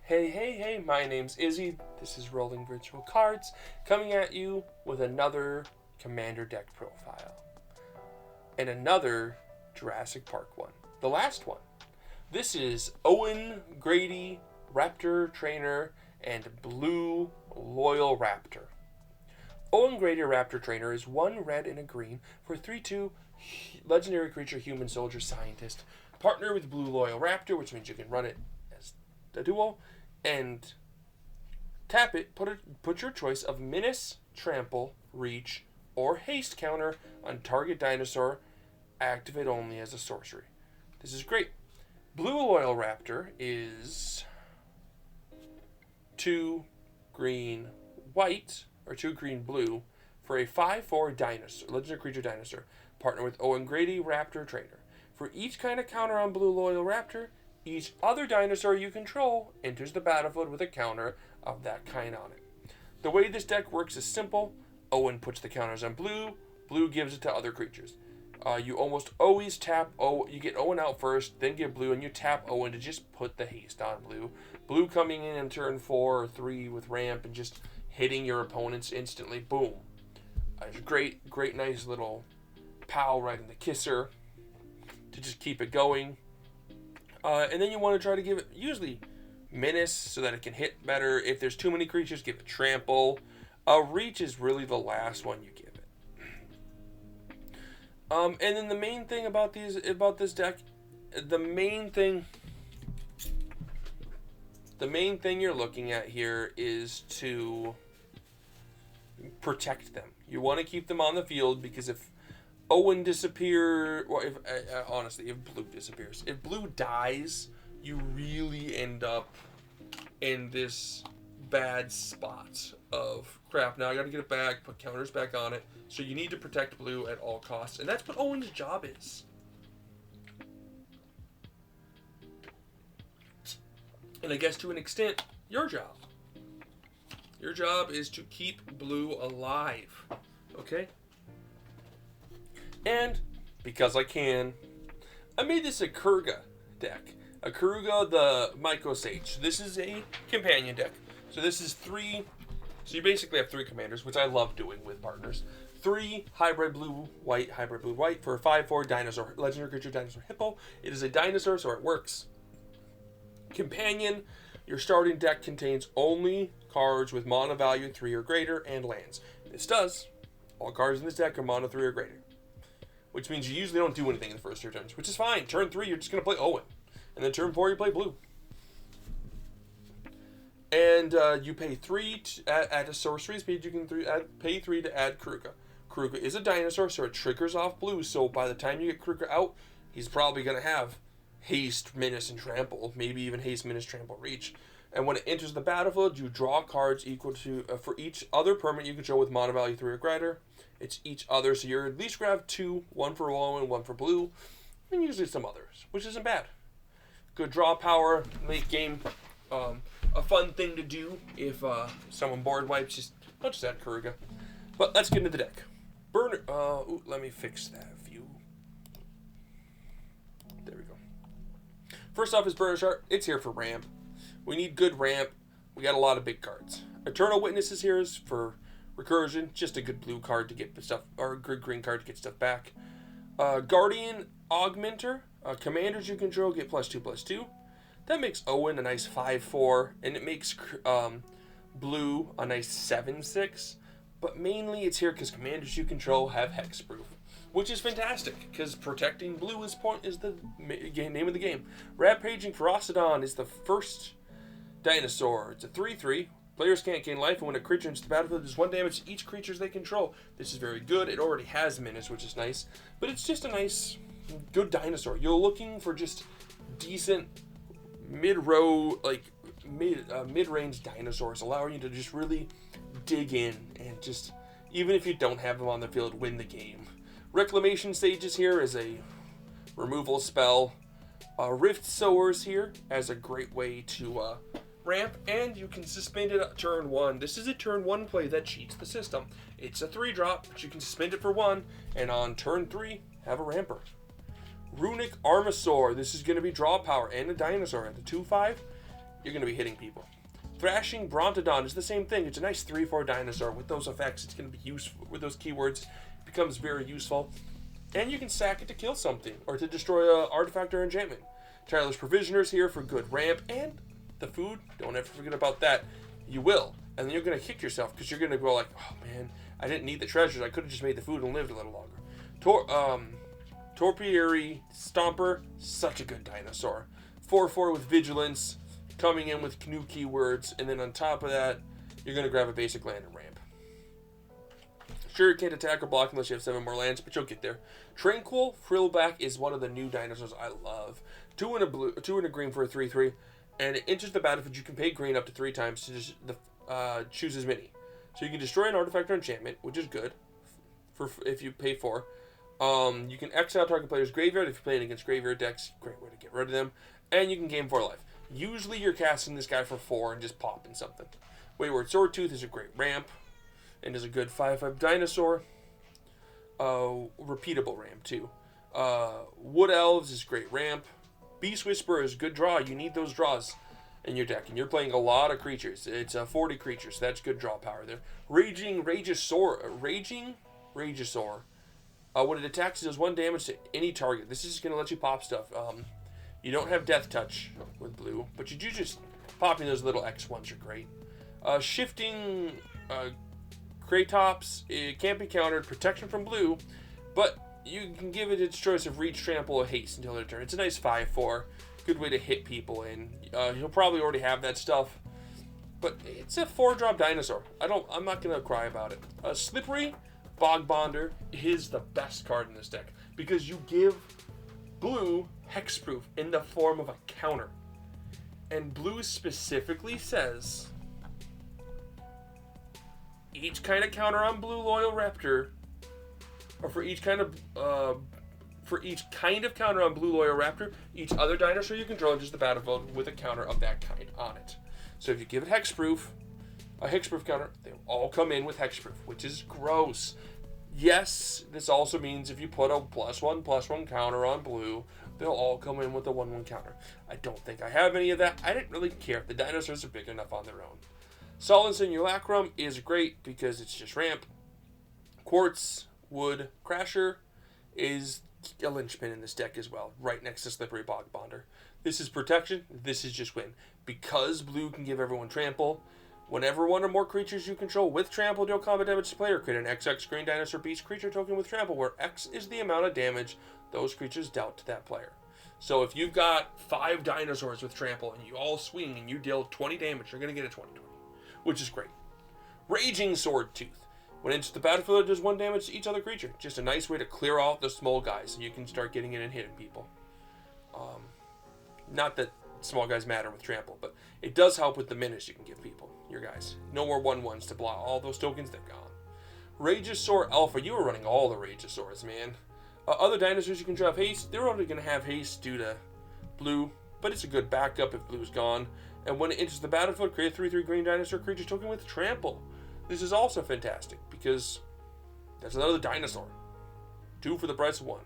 Hey, my name's Izzy. This is Rolling Virtual Cards, coming at you with another Commander deck profile. And another Jurassic Park one. The last one. This is Owen Grady, Raptor Trainer, and Blue Loyal Raptor. Owen Grady Raptor Trainer is 1 red and a green for 3/2 legendary creature human soldier scientist. Partner with Blue Loyal Raptor, which means you can run it as a duo, and tap it, put your choice of Menace, Trample, Reach, or Haste counter on target dinosaur, activate only as a sorcery. This is great. Blue Loyal Raptor is 2 green white, or 2 green blue, for a 5/4 dinosaur, legendary creature dinosaur. Partner with Owen Grady Raptor Trainer. For each kind of counter on Blue Loyal Raptor, each other dinosaur you control enters the battlefield with a counter of that kind on it. The way this deck works is simple. Owen puts the counters on blue, blue gives it to other creatures. You almost always tap you get Owen out first, then get blue, and you tap Owen to just put the haste on blue. Blue coming in turn 4 or 3 with ramp and just hitting your opponents instantly. Boom. It's a great, nice little pow right in the kisser to just keep it going. And then you want to try to give it usually Menace so that it can hit better. If there's too many creatures, give it Trample. Reach is really the last one you give it. And then the main thing about this deck, the main thing you're looking at here is to protect them. You want to keep them on the field because if Owen disappears, or if honestly, if blue disappears, if blue dies, you really end up in this bad spot of crap. Now I got to get it back, put counters back on it. So you need to protect blue at all costs, and that's what Owen's job is. And I guess to an extent, your job. Your job is to keep blue alive. Okay? And, because I can, I made this a Kurga deck. A Kurga the Myco Sage. This is a companion deck. So this is 3, so you basically have 3 commanders, which I love doing with partners. 3 hybrid blue-white for a 5/4 dinosaur, legendary creature dinosaur hippo. It is a dinosaur, so it works. Companion, your starting deck contains only cards with mana value 3 or greater and lands. This does. All cards in this deck are mana 3 or greater. Which means you usually don't do anything in the first 2 turns, which is fine. Turn 3, you're just going to play Owen. And then turn 4, you play blue. And you pay 3 to add a sorcery speed. You can pay 3 to add Kruga. Kruga is a dinosaur, so it triggers off blue. So by the time you get Kruga out, he's probably going to have Haste, Menace, and Trample. Maybe even Haste, Menace, Trample, Reach. And when it enters the battlefield, you draw cards equal to, for each other permanent you control with mana value 3 or greater. It's each other, so you're at least going to have 2, 1 for Owen, 1 for blue, and usually some others, which isn't bad. Good draw power, late game, a fun thing to do if someone board wipes, not just add Kuruga. But let's get into the deck. Burner, let me fix that view. There we go. First off is Burner Chart. It's here for ramp. We need good ramp. We got a lot of big cards. Eternal Witness is here for recursion, just a good blue card to get stuff, or a good green card to get stuff back. Guardian Augmenter, commanders you control get +2/+2. That makes Owen a nice 5/4, and it makes blue a nice 7/6. But mainly it's here because commanders you control have hexproof, which is fantastic because protecting blue is the name of the game. Rampaging Ferocidon is the first dinosaur. It's a 3/3. Players can't gain life, and when a creature enters the battlefield, does 1 damage to each creature they control. This is very good. It already has Menace, which is nice. But it's just a nice, good dinosaur. You're looking for just decent mid-row, mid-range dinosaurs, allowing you to just really dig in and just, even if you don't have them on the field, win the game. Reclamation Sages here is a removal spell. Rift Sowers here as a great way to ramp, and you can suspend it at turn 1. This is a turn 1 play that cheats the system. It's a 3-drop, but you can suspend it for 1, and on turn 3, have a ramper. Runic Armasaur. This is going to be draw power and a dinosaur at the 2/5. you're going to be hitting people. Thrashing Brontodon is the same thing. It's a nice 3/4 dinosaur. With those effects, it's going to be useful. With those keywords, it becomes very useful. And you can sack it to kill something, or to destroy an artifact or enchantment. Tireless Provisioner's here for good ramp, and the food, don't ever forget about that. You will. And then you're going to kick yourself, because you're going to go like, oh man, I didn't need the treasures. I could have just made the food and lived a little longer. Torpiary Stomper, such a good dinosaur. 4/4 with Vigilance, coming in with new keywords, and then on top of that, you're going to grab a basic land and ramp. Sure, you can't attack or block unless you have 7 more lands, but you'll get there. Tranquil Frillback is one of the new dinosaurs I love. 2 and a green for a 3/3, and it enters the battlefield. You can pay green up to 3 times to just choose as many. So you can destroy an artifact or enchantment, which is good for if you pay 4. You can exile target player's graveyard if you're playing against graveyard decks. Great way to get rid of them. And you can gain 4 life. Usually you're casting this guy for 4 and just popping something. Wayward Swordtooth is a great ramp and is a good 5/5 dinosaur. Repeatable ramp too. Wood Elves is great ramp. Beast Whisperer is good draw. You need those draws in your deck, and you're playing a lot of creatures. It's 40 creatures, so that's good draw power there. Raging Rageosaur. When it attacks, it does 1 damage to any target. This is going to let you pop stuff. You don't have Death Touch with blue, but you do just popping those little X1s are great. Shifting Kratops, it can't be countered. Protection from blue, but you can give it its choice of Reach, Trample, or Haste until their turn. It's a nice 5/4. Good way to hit people in. He'll probably already have that stuff, but it's a 4-drop dinosaur. I'm not going to cry about it. Slippery Bog Bonder is the best card in this deck because you give blue hexproof in the form of a counter. And blue specifically says each kind of counter on blue loyal Raptor, or for each kind of counter on blue loyal Raptor, each other dinosaur you control enters the battlefield with a counter of that kind on it. So if you give it hexproof, a hexproof counter, they all come in with hexproof, which is gross. Yes, this also means if you put a +1/+1 counter on blue, they'll all come in with a 1/1 counter. I don't think I have any of that. I didn't really care. The dinosaurs are big enough on their own. Solid Simulacrum is great because it's just ramp. Quartz Wood Crasher is a linchpin in this deck as well, right next to Slippery Bog Bonder. This is protection. This is just win. Because blue can give everyone trample, whenever 1 or more creatures you control with trample deal combat damage to player, create an XX green dinosaur beast creature token with trample, where X is the amount of damage those creatures dealt to that player. So if you've got 5 dinosaurs with trample and you all swing and you deal 20 damage, you're going to get a 20/20, which is great. Raging Swordtooth. When it enters the battlefield, it does 1 damage to each other creature. Just a nice way to clear off the small guys so you can start getting in and hitting people. Not that small guys matter with trample, but it does help with the minutes you can give people, your guys. No more 1/1s to block all those tokens, they're gone. Rageosaur Alpha, you were running all the Rageosaurs, man. Other dinosaurs you can drop haste, they're only going to have haste due to blue, but it's a good backup if blue's gone. And when it enters the battlefield, create a 3/3 green dinosaur creature token with trample. This is also fantastic because that's another dinosaur. 2 for the price of 1.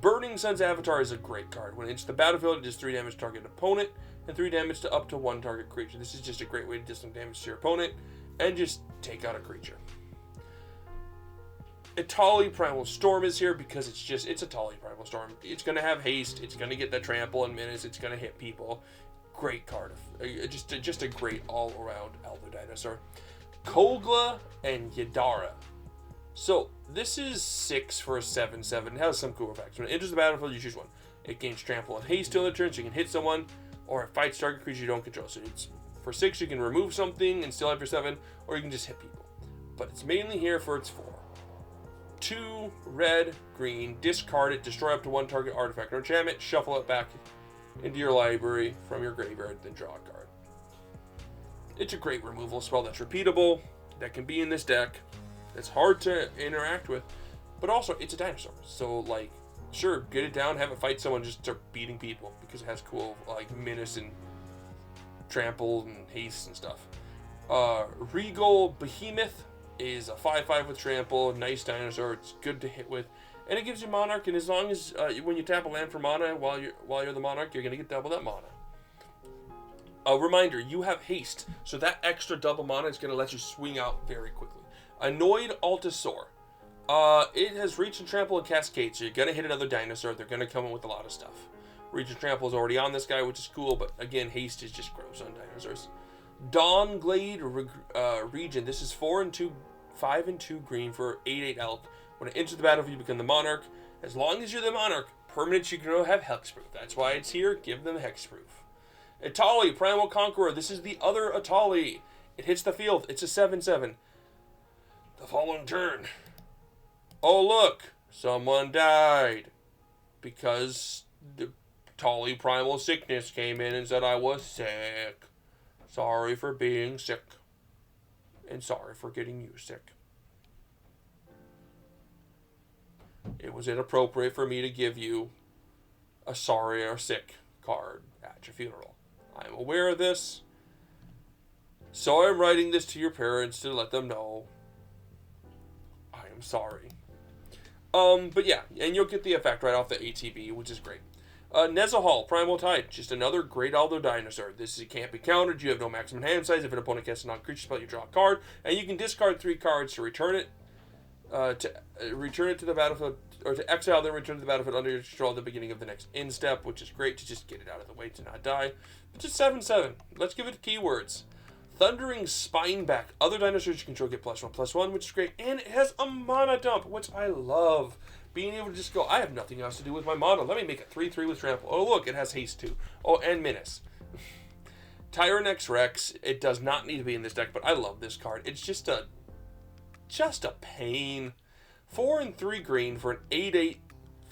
Burning Sun's Avatar is a great card. When it enters the battlefield, it does 3 damage to target opponent and 3 damage to up to 1 target creature. This is just a great way to do some damage to your opponent and just take out a creature. Itali Primal Storm is here because it's Itali Primal Storm. It's going to have haste. It's going to get that trample in minutes. It's going to hit people. Great card. Just a great all-around Elder Dinosaur. Kogla and Yadara. So this is 6 for a 7/7. It has some cool effects. When it enters the battlefield, you choose 1. It gains trample and haste till the turn, so you can hit someone, or it fights target creature you don't control. So it's for 6, you can remove something and still have your 7, or you can just hit people. But it's mainly here for its 4. 2 red, green, discard it, destroy up to 1 target artifact or enchantment, shuffle it back into your library from your graveyard, then draw a card. It's a great removal spell that's repeatable, that can be in this deck, that's hard to interact with, but also it's a dinosaur. So, like, sure, get it down, have it fight someone, just start beating people because it has cool, like, menace and trample and haste and stuff. Regal Behemoth is a 5/5 with trample, nice dinosaur, it's good to hit with, and it gives you Monarch, and as long as when you tap a land for mana while you're the Monarch, you're going to get double that mana. A reminder, you have haste, so that extra double mana is going to let you swing out very quickly. Annoyed Altasaur. It has Reach and Trample and Cascade, so you're going to hit another dinosaur. They're going to come in with a lot of stuff. Reach and Trample is already on this guy, which is cool, but again, haste is just gross on dinosaurs. Dawn Glade Region. This is 5 and 2 green for 8/8 elk. When it enters the battlefield, you become the Monarch. As long as you're the Monarch, permanents you can have hexproof. That's why it's here. Give them hexproof. Atali, Primal Conqueror. This is the other Atali. It hits the field. It's a 7/7. The following turn. Oh, look. Someone died. Because the Atali Primal Sickness came in and said I was sick. Sorry for being sick. And sorry for getting you sick. It was inappropriate for me to give you a sorry or sick card at your funeral. I'm aware of this. So I'm writing this to your parents to let them know I am sorry. But yeah, and you'll get the effect right off the ATB, which is great. Nezahal, Primal Tide, just another great Aldo dinosaur. This can't be countered. You have no maximum hand size. If an opponent casts a non-creature spell, you draw a card, and you can discard 3 cards to return it. Return it to the battlefield, or to exile, then return to the battlefield under your control at the beginning of the next end step, which is great to just get it out of the way to not die. But just 7/7. Let's give it keywords. Thundering Spineback. Other dinosaurs you control get +1/+1, which is great, and it has a mana dump, which I love. Being able to just go, I have nothing else to do with my mana. Let me make it 3/3 with Trample. Oh, look, it has haste too. Oh, and Menace. Tyrannex Rex. It does not need to be in this deck, but I love this card. It's just a pain. 4 and 3 green for an 8/8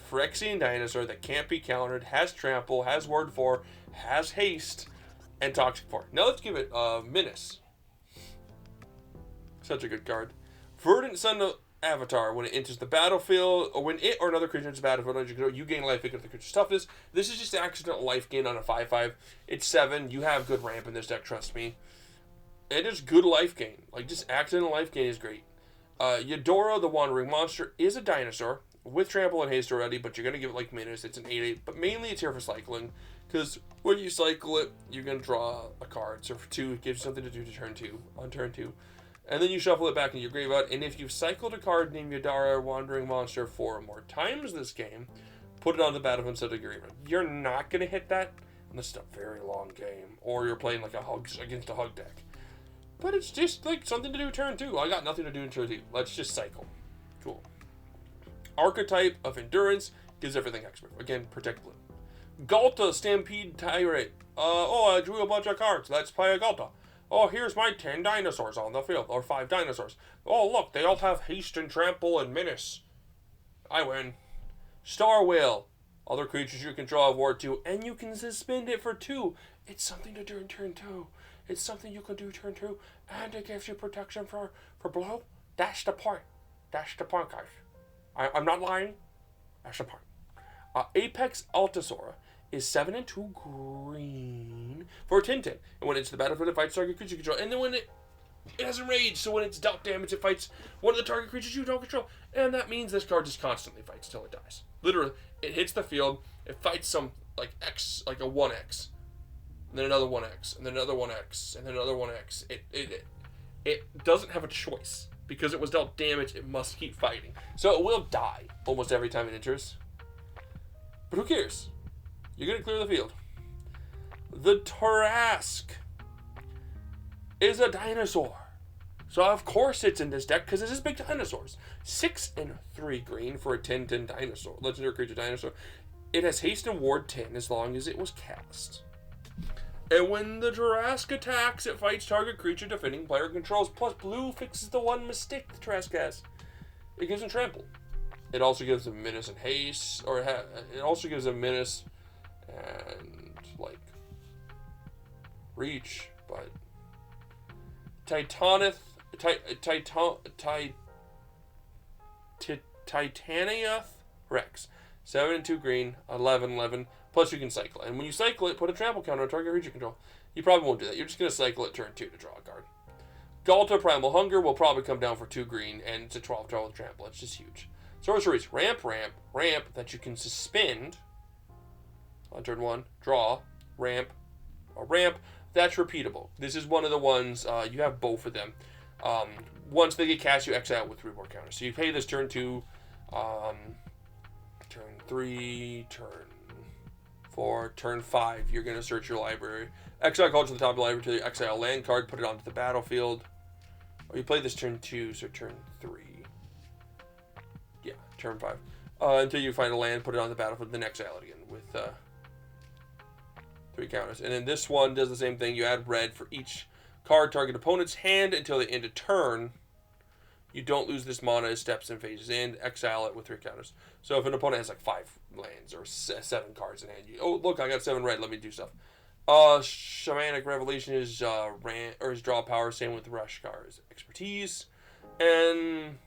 Phyrexian dinosaur that can't be countered, has Trample, has Word 4, has Haste, and Toxic 4. Now let's give it Menace. Such a good card. Verdant Sun Avatar. When it enters the battlefield, or when it or another creature enters the battlefield, you gain life equal to the creature's toughness. This is just accidental life gain on a 5/5. It's 7. You have good ramp in this deck, trust me. It is good life gain. Like, just accidental life gain is great. Eudora, the Wandering Monster, is a dinosaur with Trample and Haste already, but you're going to give it like Menace. It's an 8/8, but mainly it's here for cycling, because when you cycle it, you're going to draw a card. So for 2, it gives you something to do to on turn 2. And then you shuffle it back into your graveyard, and if you've cycled a card named Eudora, Wandering Monster 4 or more times this game, put it on the battlefield instead of your graveyard. You're not going to hit that unless it's a very long game, or you're playing like a hug against a hug deck. But it's just like something to do turn 2. I got nothing to do in turn 2. Let's just cycle. Cool. Archetype of Endurance gives everything hexproof. Again, protect blue. Galta, Stampede Tyrant. I drew a bunch of cards. Let's play a Galta. Oh, here's my 10 dinosaurs on the field. Or 5 dinosaurs. Oh, look, they all have Haste and Trample and Menace. I win. Star Whale. Other creatures you control have Ward 2, and you can suspend it for 2. It's something to do in turn 2. It's something you can do turn 2, and it gives you protection for blow. That's the point. That's the point, guys. I'm not lying. That's the point. Apex Altasaur is 7 and 2 green for a 10/10. And when it's the battlefield, it fights target creature you control. And then when it has Enraged, so when it's dealt damage, it fights one of the target creatures you don't control. And that means this card just constantly fights till it dies. Literally, it hits the field, it fights some like X, like a 1X. And then another 1X, and then another 1X, and then another 1X. It doesn't have a choice. Because it was dealt damage, it must keep fighting. So it will die almost every time it enters. But who cares? You're going to clear the field. The Tarrasque is a dinosaur. So of course it's in this deck, because this is big dinosaurs. 6 and 3 green for a 10/10 dinosaur. Legendary creature dinosaur. It has haste and ward 10 as long as it was cast. And when the Tarrasque attacks, it fights target creature defending player controls. Plus, blue fixes the one mistake the Tarrasque has. It gives him Trample. It also gives him Menace and Haste. It also gives him Menace and, like, Reach. But Titaniath Rex. 7 and 2 green, 11/11. Plus you can cycle. And when you cycle it, put a trample counter on target creature control. You probably won't do that. You're just going to cycle it turn 2 to draw a card. Galta Primal Hunger will probably come down for 2 green, and it's a 12 with trample. It's just huge. Sorceries. Ramp that you can suspend on turn 1. Draw. Ramp. A ramp that's repeatable. This is one of the ones, you have both of them. Once they get cast, you exile with 3 more counters. So you pay this turn 2, turn 3, turn 4, turn 5. You're going to search your library. Exile card to the top of the library until you exile a land card, put it onto the battlefield. Or you play this turn 2, so turn 3. Yeah, turn 5. Until you find a land, put it on the battlefield, then exile it again with 3 counters. And then this one does the same thing. You add red for each card target opponent's hand until they end a turn. You don't lose this mana as steps and phases in. Exile it with 3 counters. So if an opponent has like 5 lands or 7 cards in hand, oh look, I got 7 red. Let me do stuff. Shamanic Revelation is his draw power. Same with Rushkar's expertise, and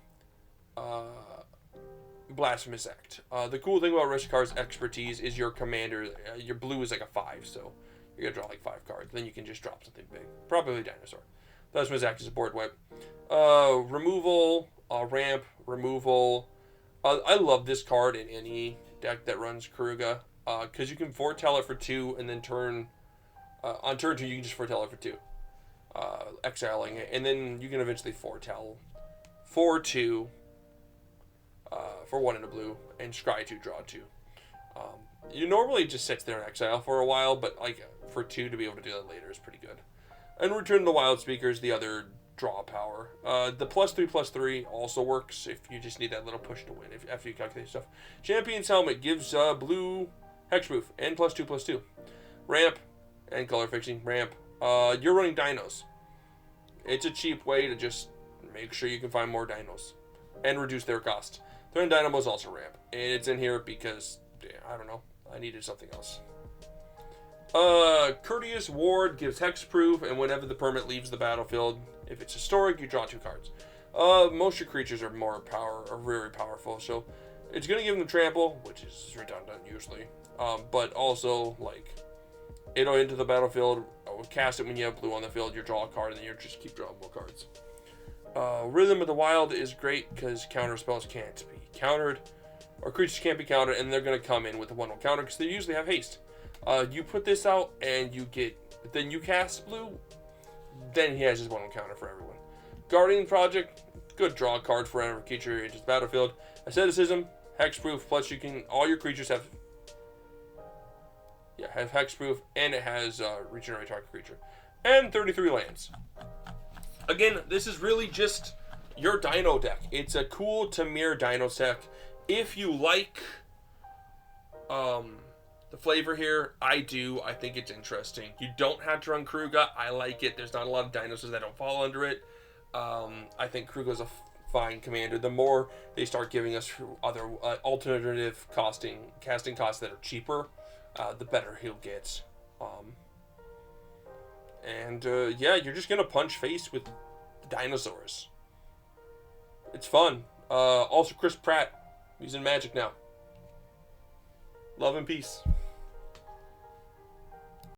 Blasphemous Act. The cool thing about Rushkar's expertise is your commander. Your blue is like a 5, so you're gonna draw like 5 cards. Then you can just drop something big, probably Dinosaur. Blasphemous Act is a board wipe. Removal, ramp, removal. I love this card in any deck that runs Kruga, because you can foretell it for 2, and then on turn 2 you can just foretell it for 2, exiling it, and then you can eventually foretell for 2, for 1 in a blue, and scry 2, draw 2. You normally just sits there and exile for a while, but like for 2 to be able to do that later is pretty good. And Return the Wild Speaker is the other draw power. The +3/+3 also works if you just need that little push to win, after you calculate stuff. Champion's Helmet gives blue hexproof and +2/+2. Ramp and color fixing. Ramp. You're running dinos. It's a cheap way to just make sure you can find more dinos and reduce their cost. Threatened Dynamo is also ramp, and it's in here because I don't know, I needed something else. Courteous Ward gives hexproof, and whenever the permanent leaves the battlefield, if it's historic, you draw 2 cards. Most of your creatures are very powerful, so it's going to give them trample, which is redundant usually. But also, like, it'll enter the battlefield, cast it when you have blue on the field, you draw a card, and then you just keep drawing more cards. Rhythm of the Wild is great because counter spells can't be countered, or creatures can't be countered, and they're going to come in with a 1/1 counter because they usually have haste. You put this out, and then you cast blue, then he has his 1/1 counter for everyone. Guardian Project, good draw card for whenever creature enters the battlefield. Asceticism, hexproof, plus all your creatures have hexproof, and it has regenerate target creature. And 33 lands. Again, this is really just your Dino deck. It's a cool Tamir Dino deck. If you like the flavor here, I do. I think it's interesting. You don't have to run Kruga. I like it. There's not a lot of dinosaurs that don't fall under it. I think Kruga's a fine commander. The more they start giving us other alternative casting costs that are cheaper, the better he'll get. Yeah, you're just gonna punch face with dinosaurs. It's fun. Also, Chris Pratt, he's in Magic now. Love and peace.